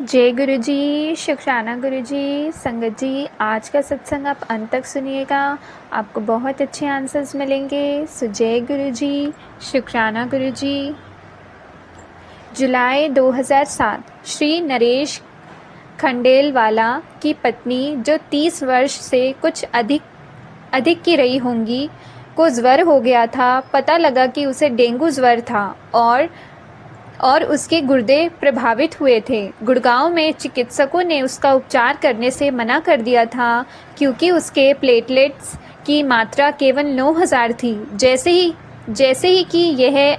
जय गुरु जी, शुक्राना गुरु जी। संगत जी, आज का सत्संग आप अंत तक सुनिएगा, आपको बहुत अच्छे आंसर्स मिलेंगे। सो जय गुरु जी, शुक्राना गुरु जी। जुलाई 2007 श्री नरेश खंडेलवाला की पत्नी, जो 30 वर्ष से कुछ अधिक की रही होंगी, को ज्वर हो गया था। पता लगा कि उसे डेंगू ज्वर था और उसके गुर्दे प्रभावित हुए थे। गुड़गांव में चिकित्सकों ने उसका उपचार करने से मना कर दिया था क्योंकि उसके प्लेटलेट्स की मात्रा केवल 9000 थी। जैसे ही कि यह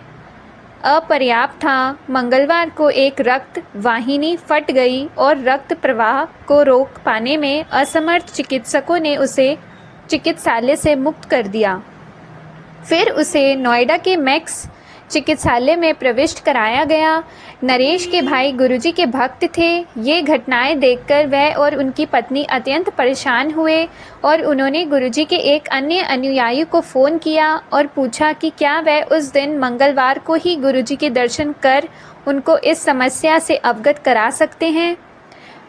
अपर्याप्त था, मंगलवार को एक रक्त वाहिनी फट गई और रक्त प्रवाह को रोक पाने में असमर्थ चिकित्सकों ने उसे चिकित्सालय से मुक्त कर दिया। फिर उसे नोएडा के मैक्स चिकित्सालय में प्रविष्ट कराया गया। नरेश के भाई गुरुजी के भक्त थे। ये घटनाएं देखकर वह और उनकी पत्नी अत्यंत परेशान हुए और उन्होंने गुरुजी के एक अन्य अनुयायी को फ़ोन किया और पूछा कि क्या वह उस दिन मंगलवार को ही गुरुजी के दर्शन कर उनको इस समस्या से अवगत करा सकते हैं।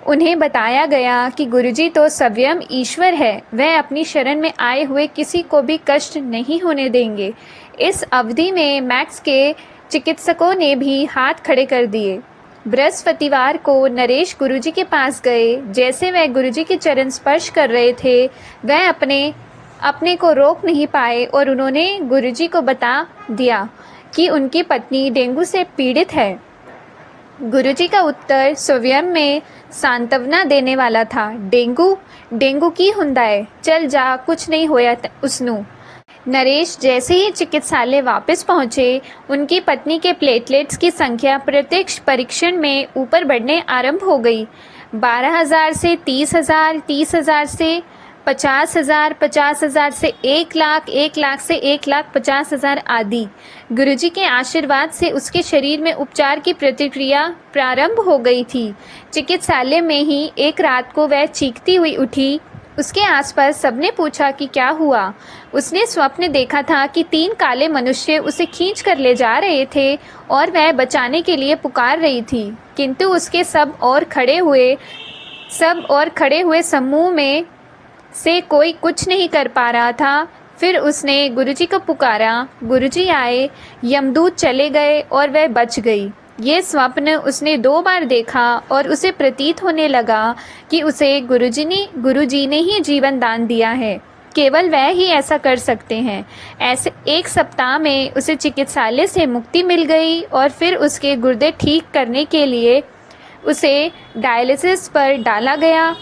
उन्हें बताया गया कि गुरुजी तो स्वयं ईश्वर है, वह अपनी शरण में आए हुए किसी को भी कष्ट नहीं होने देंगे। इस अवधि में मैक्स के चिकित्सकों ने भी हाथ खड़े कर दिए। बृहस्पतिवार को नरेश गुरुजी के पास गए। जैसे वह गुरुजी के चरण स्पर्श कर रहे थे, वह अपने को रोक नहीं पाए और उन्होंने गुरुजी को बता दिया कि उनकी पत्नी डेंगू से पीड़ित है। गुरुजी का उत्तर स्वयं में सांत्वना देने वाला था। डेंगू की हुंदा है, चल जा, कुछ नहीं होया उसनू। नरेश जैसे ही चिकित्सालय वापस पहुंचे, उनकी पत्नी के प्लेटलेट्स की संख्या प्रत्यक्ष परीक्षण में ऊपर बढ़ने आरंभ हो गई। 12,000 से 30,000, 30,000 से 50,000, 50,000 से 1 लाख, 1 लाख से 1,50,000 आदि। गुरुजी के आशीर्वाद से उसके शरीर में उपचार की प्रतिक्रिया प्रारंभ हो गई थी। चिकित्सालय में ही एक रात को वह चीखती हुई उठी। उसके आसपास सबने पूछा कि क्या हुआ। उसने स्वप्न देखा था कि 3 काले मनुष्य उसे खींच कर ले जा रहे थे और वह बचाने के लिए पुकार रही थी, किंतु उसके सब और खड़े हुए समूह में से कोई कुछ नहीं कर पा रहा था। फिर उसने गुरुजी को पुकारा, गुरुजी आए, यमदूत चले गए और वह बच गई। ये स्वप्न उसने 2 बार देखा और उसे प्रतीत होने लगा कि उसे गुरुजी ने ही जीवन दान दिया है। केवल वह ही ऐसा कर सकते हैं। ऐसे 1 सप्ताह में उसे चिकित्सालय से मुक्ति मिल गई और फिर उसके गुर्दे ठीक करने के लिए उसे डायलिसिस पर डाला गया।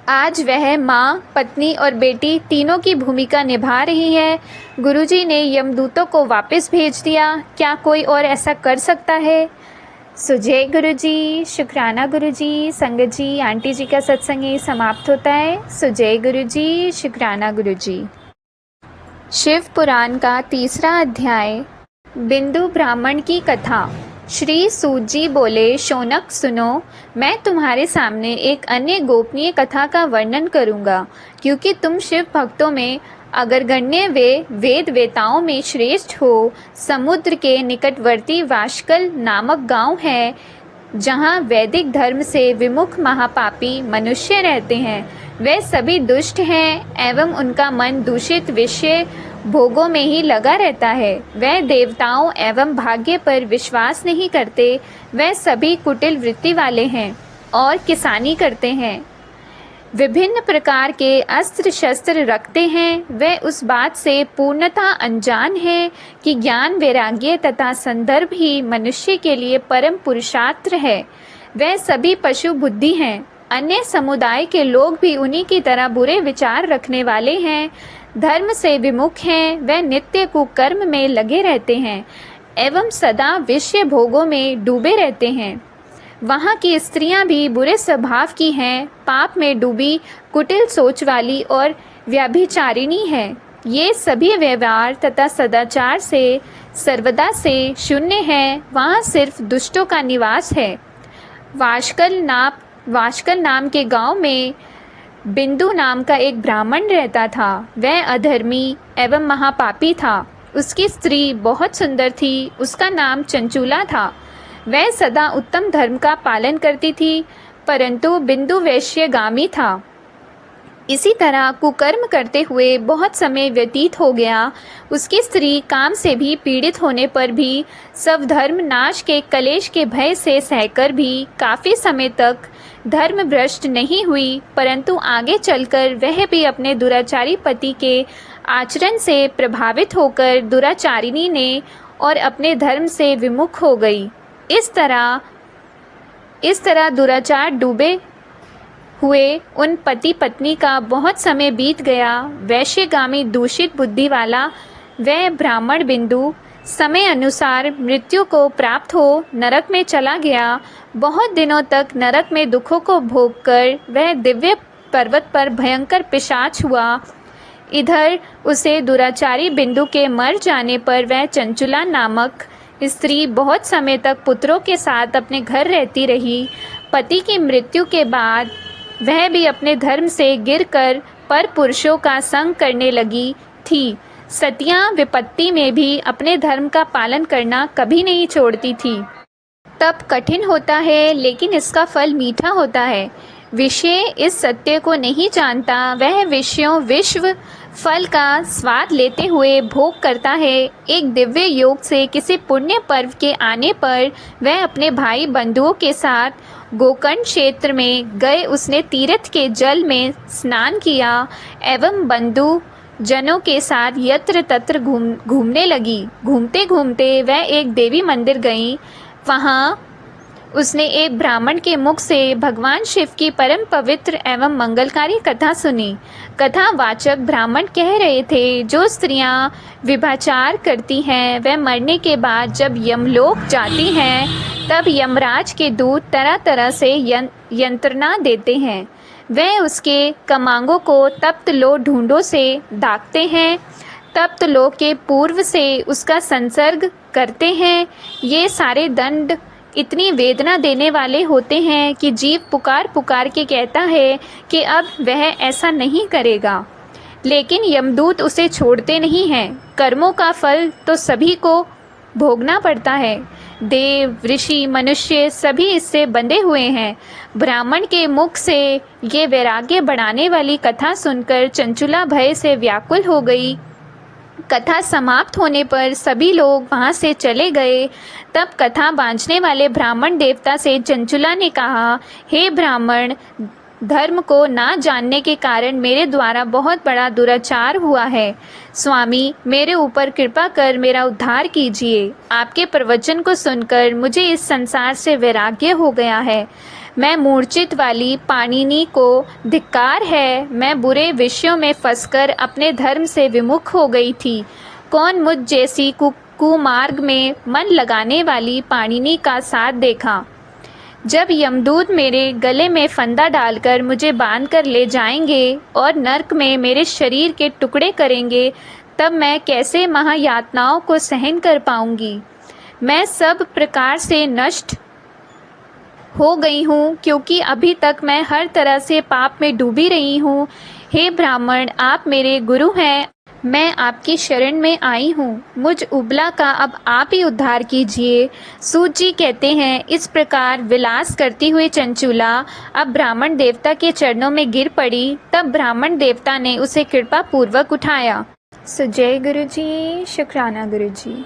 आज वह माँ, पत्नी और बेटी तीनों की भूमिका निभा रही है। गुरुजी ने यमदूतों को वापस भेज दिया। क्या कोई और ऐसा कर सकता है? सो जय गुरुजी, शुक्राना गुरुजी। संगत जी, आंटी जी का सत्संग यही समाप्त होता है। सो जय गुरुजी, शुक्राना गुरुजी। शिव पुराण का 3रा अध्याय, बिंदु ब्राह्मण की कथा। श्री सूत जी बोले, शौनक सुनो, मैं तुम्हारे सामने एक अन्य गोपनीय कथा का वर्णन करूंगा, क्योंकि तुम शिव भक्तों में अग्रगण्य वेद वेताओं में श्रेष्ठ हो। समुद्र के निकटवर्ती वाशकल नामक गांव है, जहां वैदिक धर्म से विमुख महापापी मनुष्य रहते हैं। वे सभी दुष्ट हैं एवं उनका मन दूषित विषय भोगों में ही लगा रहता है। वह देवताओं एवं भाग्य पर विश्वास नहीं करते। वह सभी कुटिल वृत्ति वाले हैं और किसानी करते हैं। विभिन्न प्रकार के अस्त्र शस्त्र रखते हैं। वह उस बात से पूर्णतः अनजान है कि ज्ञान, वैराग्य तथा संदर्भ ही मनुष्य के लिए परम पुरुषार्थ है। वह सभी पशु बुद्धि हैं। अन्य समुदाय के लोग भी उन्हीं की तरह बुरे विचार रखने वाले हैं। धर्म से विमुख हैं। वह नित्य कुकर्म में लगे रहते हैं एवं सदा विषय भोगों में डूबे रहते हैं। वहाँ की स्त्रियां भी बुरे स्वभाव की हैं, पाप में डूबी, कुटिल सोच वाली और व्यभिचारिणी हैं। ये सभी व्यवहार तथा सदाचार से सर्वदा से शून्य हैं। वहाँ सिर्फ दुष्टों का निवास है। वाशकल नाम के गांव में बिंदु नाम का एक ब्राह्मण रहता था। वह अधर्मी एवं महापापी था। उसकी स्त्री बहुत सुंदर थी। उसका नाम चंचूला था। वह सदा उत्तम धर्म का पालन करती थी, परंतु बिंदु वैश्यगामी था। इसी तरह कुकर्म करते हुए बहुत समय व्यतीत हो गया। उसकी स्त्री काम से भी पीड़ित होने पर भी स्वधर्म नाश के कलेश के भय से सहकर भी काफ़ी समय तक धर्म भ्रष्ट नहीं हुई, परंतु आगे चलकर वह भी अपने दुराचारी पति के आचरण से प्रभावित होकर दुराचारिणी ने और अपने धर्म से विमुख हो गई। इस तरह दुराचार डूबे हुए उन पति पत्नी का बहुत समय बीत गया। वैश्यगामी दूषित बुद्धि वाला वह ब्राह्मण बिंदु समय अनुसार मृत्यु को प्राप्त हो नरक में चला गया। बहुत दिनों तक नरक में दुखों को भोगकर वह दिव्य पर्वत पर भयंकर पिशाच हुआ। इधर उसे दुराचारी बिंदु के मर जाने पर वह चंचुला नामक स्त्री बहुत समय तक पुत्रों के साथ अपने घर रहती रही। पति की मृत्यु के बाद वह भी अपने धर्म से गिरकर पर पुरुषों का संग करने लगी थी। सतियां विपत्ति में भी अपने धर्म का पालन करना कभी नहीं छोड़ती थी। तप कठिन होता है, लेकिन इसका फल मीठा होता है। विषय इस सत्य को नहीं जानता, वह विश्व फल का स्वाद लेते हुए भोग करता है। एक दिव्य योग से किसी पुण्य पर्व के आने पर वह अपने भाई बंधुओं के साथ गोकर्ण क्षेत्र में गए। उसने तीर्थ के जल में स्नान किया एवं बंधु जनों के साथ यत्र तत्र घूमने लगी। घूमते घूमते वह एक देवी मंदिर गई। वहाँ उसने एक ब्राह्मण के मुख से भगवान शिव की परम पवित्र एवं मंगलकारी कथा सुनी। कथावाचक ब्राह्मण कह रहे थे, जो स्त्रियां विभाचार करती हैं वह मरने के बाद जब यमलोक जाती हैं तब यमराज के दूत तरह तरह से यंत्रणा देते हैं। वह उसके कमांगों को तप्त लो ढूंढों से दागते हैं, तप्त लो के पूर्व से उसका संसर्ग करते हैं। ये सारे दंड इतनी वेदना देने वाले होते हैं कि जीव पुकार पुकार के कहता है कि अब वह ऐसा नहीं करेगा, लेकिन यमदूत उसे छोड़ते नहीं हैं। कर्मों का फल तो सभी को भोगना पड़ता है। देव, ऋषि, मनुष्य सभी इससे बंधे हुए हैं। ब्राह्मण के मुख से ये वैराग्य बढ़ाने वाली कथा सुनकर चंचुला भय से व्याकुल हो गई। कथा समाप्त होने पर सभी लोग वहाँ से चले गए। तब कथा बांझने वाले ब्राह्मण देवता से चंचुला ने कहा, हे ब्राह्मण, धर्म को ना जानने के कारण मेरे द्वारा बहुत बड़ा दुराचार हुआ है। स्वामी, मेरे ऊपर कृपा कर मेरा उद्धार कीजिए। आपके प्रवचन को सुनकर मुझे इस संसार से वैराग्य हो गया है। मैं मूर्छित वाली पाणिनि को धिक्कार है। मैं बुरे विषयों में फंसकर अपने धर्म से विमुख हो गई थी। कौन मुझ जैसी कुमार्ग में मन लगाने वाली पाणिनि का साथ देखा। जब यमदूत मेरे गले में फंदा डालकर मुझे बांध कर ले जाएंगे और नरक में मेरे शरीर के टुकड़े करेंगे, तब मैं कैसे महायातनाओं को सहन कर पाऊंगी। मैं सब प्रकार से नष्ट हो गई हूँ, क्योंकि अभी तक मैं हर तरह से पाप में डूबी रही हूँ। हे ब्राह्मण, आप मेरे गुरु हैं, मैं आपकी शरण में आई हूँ। मुझ उबला का अब आप ही उद्धार कीजिए। सूत जी कहते हैं, इस प्रकार विलास करती हुई चंचुला अब ब्राह्मण देवता के चरणों में गिर पड़ी। तब ब्राह्मण देवता ने उसे कृपा पूर्वक उठाया। जय गुरु जी, शुक्राना गुरु जी।